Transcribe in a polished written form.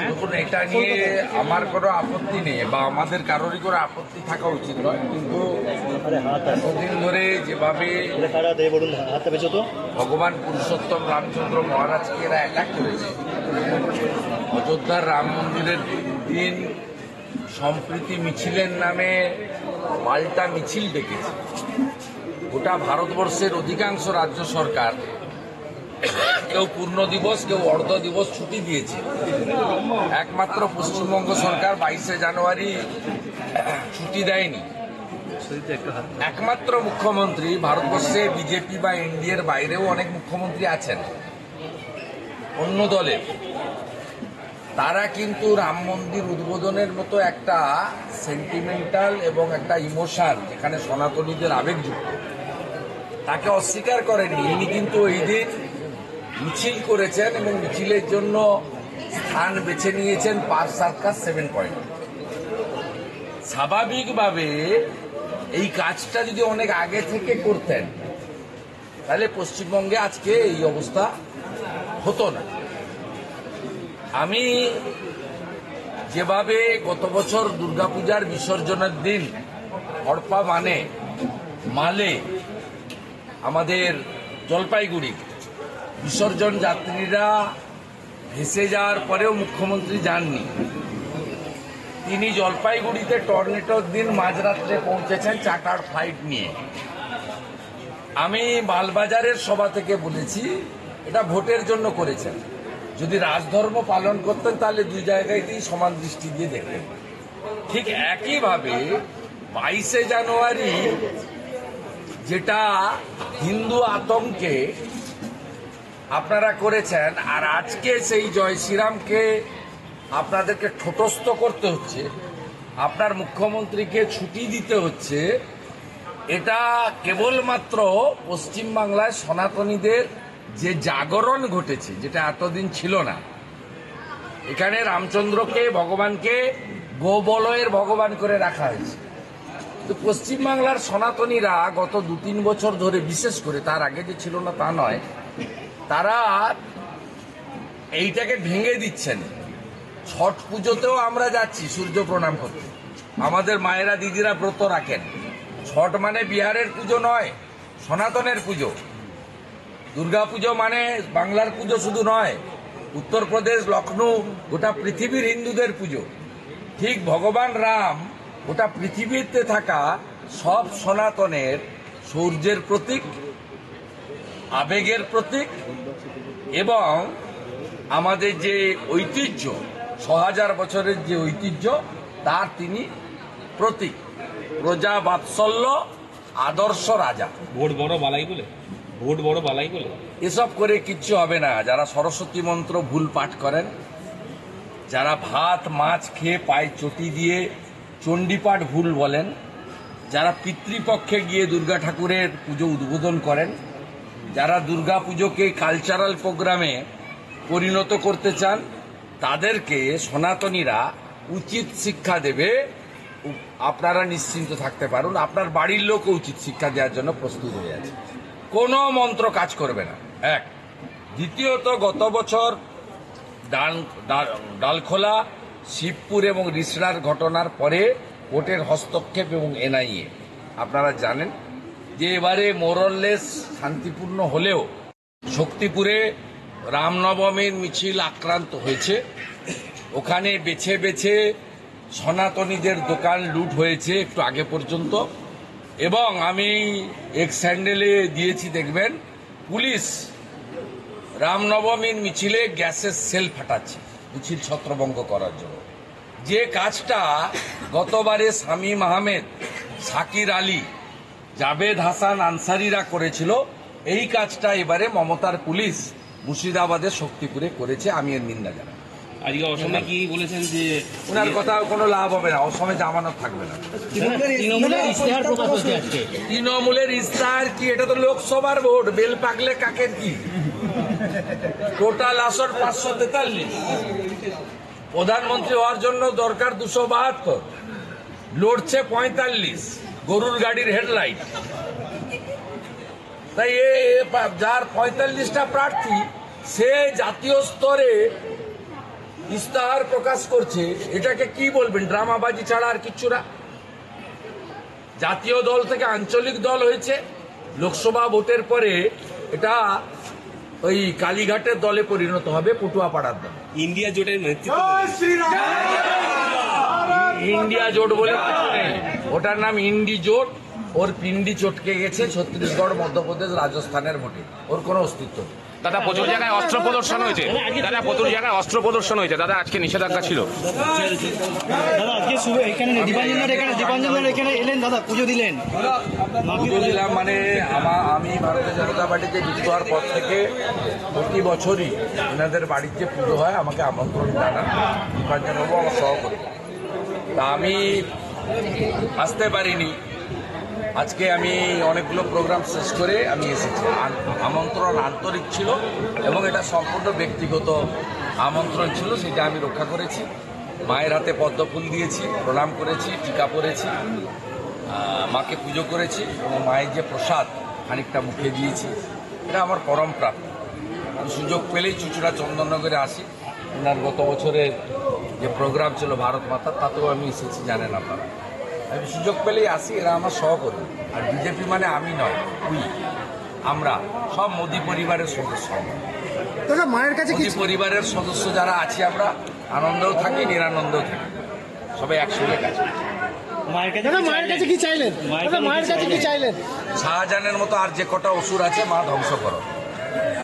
দেখুন, এটা নিয়ে আমার কোনো আপত্তি নেই বা আমাদের কারোরই কোনো আপত্তি থাকা উচিত নয়, কিন্তু এতদিন ধরে যেভাবে ভগবান পুরুষোত্তম রামচন্দ্র মহারাজকে এরা অ্যাটাক করেছে, অযোধ্যার রাম মন্দিরের দিন সম্প্রীতি মিছিলের নামে পাল্টা মিছিল ডেকেছে। গোটা ভারতবর্ষের অধিকাংশ রাজ্য সরকার কেউ পূর্ণ দিবস, কেউ অর্ধ দিবস ছুটি দিয়েছে। একমাত্র পশ্চিমবঙ্গ সরকার 22শে জানুয়ারি ছুটি দেয়নি। একমাত্র মুখ্যমন্ত্রী, ভারতবর্ষে বিজেপি বা এনডিএর বাইরেও অনেক মুখ্যমন্ত্রী আছেন অন্য দলের, তারা কিন্তু রাম মন্দির উদ্বোধনের মতো একটা সেন্টিমেন্টাল এবং একটা ইমোশন যেখানে সনাতনীদের আবেগযুক্ত, তাকে অস্বীকার করেননি। ইনি কিন্তু এই দিন মিছিল করেছেন এবং মিছিলের জন্য স্থান বেছে নিয়েছেন পার্ক সার্কাস 7 পয়েন্ট। স্বাভাবিকভাবে এই কাজটা যদি অনেক আগে থেকে করতেন তাহলে পশ্চিমবঙ্গে আজকে এই অবস্থা হতো না। আমি যেভাবে গত বছর দুর্গাপূজার বিসর্জনের দিন হড়পা মালে আমাদের জলপাইগুড়ি বিসর্জন যাত্রীরা ভেসে যাওয়ার পরেও মুখ্যমন্ত্রী যাননি, তিনি জলপাইগুড়িতে টর্নেডোর দিন মাঝরাত্রে পৌঁছেছেন চার্টার ফ্লাইট নিয়ে। আমি মালবাজারের সভা থেকে বলেছি এটা ভোটের জন্য করেছেন, যদি রাজধর্ম পালন করতেন তাহলে দুই জায়গাতেই সমান দৃষ্টি দিয়ে দেখতেন। ঠিক একইভাবে 22শে জানুয়ারি যেটা হিন্দু আতঙ্কে আপনারা করেছেন, আর আজকে সেই জয় শ্রীরামকে আপনাদেরকে ঠোঁটস্থ করতে হচ্ছে, আপনার মুখ্যমন্ত্রীকে ছুটি দিতে হচ্ছে, এটা কেবলমাত্র পশ্চিমবাংলায় সনাতনীদের যে জাগরণ ঘটেছে, যেটা এতদিন ছিল না। এখানে রামচন্দ্রকে ভগবানকে গোবলয়ের ভগবান করে রাখা হয়েছে। তো পশ্চিমবাংলার সনাতনীরা গত 2-3 বছর ধরে, বিশেষ করে তার আগে যে ছিল না তা নয়, তারা এইটাকে ভেঙে দিচ্ছেন। ছট পুজোতেও আমরা যাচ্ছি সূর্য প্রণাম করতে, আমাদের মায়েরা দিদিরা ব্রত রাখেন। ছট মানে বিহারের পুজো নয়, সনাতনের পুজো। দুর্গা পুজো মানে বাংলার পুজো শুধু নয়, উত্তরপ্রদেশ, লখনৌ, গোটা পৃথিবীর হিন্দুদের পুজো। ঠিক ভগবান রাম গোটা পৃথিবীতে থাকা সব সনাতনের সূর্যের প্রতীক, আবেগের প্রতীক এবং আমাদের যে ঐতিহ্য, 6000 বছরের যে ঐতিহ্য, তার তিনি প্রতীক। প্রজা বাৎসল্য, আদর্শ রাজা। ভোট বড় বালাই বলে এসব করে কিচ্ছু হবে না। যারা সরস্বতী মন্ত্র ভুল পাঠ করেন, যারা ভাত মাছ খেয়ে পায়ে চটি দিয়ে চণ্ডীপাঠ ভুল বলেন, যারা পিতৃপক্ষে গিয়ে দুর্গা ঠাকুরের পুজো উদ্বোধন করেন, যারা দুর্গা পুজোকে কালচারাল প্রোগ্রামে পরিণত করতে চান, তাদেরকে সনাতনীরা উচিত শিক্ষা দেবে। আপনারা নিশ্চিন্ত থাকতে পারুন, আপনার বাড়ির লোকও উচিত শিক্ষা দেওয়ার জন্য প্রস্তুত হয়ে আছে। কোনো মন্ত্র কাজ করবে না, এক। দ্বিতীয়ত, গত বছর ডালখোলা, শিবপুর এবং রিসড়ার ঘটনার পরে কোর্টের হস্তক্ষেপ এবং এনআইএ, আপনারা জানেন যে এবারে মোরললেস শান্তিপূর্ণ হলেও শক্তিপুরে রামনবমীর মিছিল আক্রান্ত হয়েছে। ওখানে বেছে বেছে সনাতনীদের দোকান লুট হয়েছে একটু আগে পর্যন্ত। এবং আমি এক্স হ্যান্ডেলে দিয়েছি, দেখবেন পুলিশ রামনবমীর মিছিলে গ্যাসের সেল ফাটাচ্ছে মিছিল ছত্রভঙ্গ করার জন্য। যে কাজটা গতবারে শামীম আহমেদ, শাকির আলী, জাভেদ হাসান আনসারিরা করেছিল, এই কাজটা এবারে মমতার পুলিশ মুর্শিদাবাদের শক্তিপুরে করেছে। আমি এর নিন্দা জানাই। আজকে অসমে কি বলেছেন যে ওনার কথা কোনো লাভ হবে না, অসমে জামানত থাকবে না। তৃণমূলের ইস্তাহার কি? এটা তো লোকসভার ভোট, বেল পাকলে কাকের কি? টোটাল আসন 543। প্রধানমন্ত্রী হওয়ার জন্য দরকার 272, লড়ছে 45, গরুর গাড়ির হেডলাইট। তাই যার 45টা প্রার্থী সে জাতীয় স্তরে ইস্তাহার প্রকাশ করছে, এটাকে কি বলবেন? ড্রামাবাজি ছাড়া আর কিচ্ছু না। জাতীয় দল থেকে আঞ্চলিক দল হয়েছে, লোকসভা ভোটের পরে এটা ওই কালীঘাটের দলে পরিণত হবে, পটুয়াপাড়ার দল। ইন্ডিয়া জোটের নেতৃত্ব দেবেন। ইন্ডিয়া জোট বলে কিছু নেই, ওটার নাম ইন্ডি জোট। ওর পিন্ডি চটকে গেছে ছত্তিশগড়, মধ্যপ্রদেশ, রাজস্থানের ভোটে, ওর কোনো অস্তিত্ব নেই। দাদা প্রচুর জায়গায় অস্ত্র প্রদর্শন হয়েছে, দাদা প্রচুর জায়গায় অস্ত্র প্রদর্শন হয়েছে, দাদা আজকে নিষেধাজ্ঞা ছিল। দাদা আজকে এখানে দীপাঞ্জনরা এখানে এলেন, দাদা পুজো দিলেন। পুজো দিলাম মানে আমি ভারতীয় জনতা পার্টিতে যুক্ত হওয়ার পর থেকে প্রতি বছরই এনাদের বাড়িতে পুজো হয়, আমাকে আমন্ত্রণ জানান দীপাঞ্জনবাবু আমার সহকর্মী। তা আমি আসতে পারিনি, আজকে আমি অনেকগুলো প্রোগ্রাম শেষ করে আমি এসেছি। আমন্ত্রণ আন্তরিক ছিল এবং এটা সম্পূর্ণ ব্যক্তিগত আমন্ত্রণ ছিল, সেটা আমি রক্ষা করেছি। মায়ের হাতে পদ্মফুল দিয়েছি, প্রণাম করেছি, টিকা পরেছি, মাকে পুজো করেছি এবং মায়ের যে প্রসাদ খানিকটা মুখে দিয়েছি, এটা আমার পরম প্রাপ্তি। আমি সুযোগ পেলেই চুচুড়া চন্দননগরে আসি। ওনার গত বছরের যে প্রোগ্রাম ছিল ভারত মাতা, তাতেও আমি এসেছি, জানেন আপনারা। আমি সুযোগ পেলেই আসি, এরা আমার সহকর্মী। আর বিজেপি মানে আমি নয়, আমরা সব মোদী পরিবারের সদস্য। দাদা মায়ের কাছে মোদী পরিবারের সদস্য যারা আছি আমরা, আনন্দেও থাকি, নিরানন্দেও থাকি, সবাই একসঙ্গে কাজ করি। মায়ের কাছে কি চাইলেন? মায়ের কাছে কি চাইলেন? শাহজাহানের মতো আর যে কটা অসুর আছে, মা ধ্বংস করো।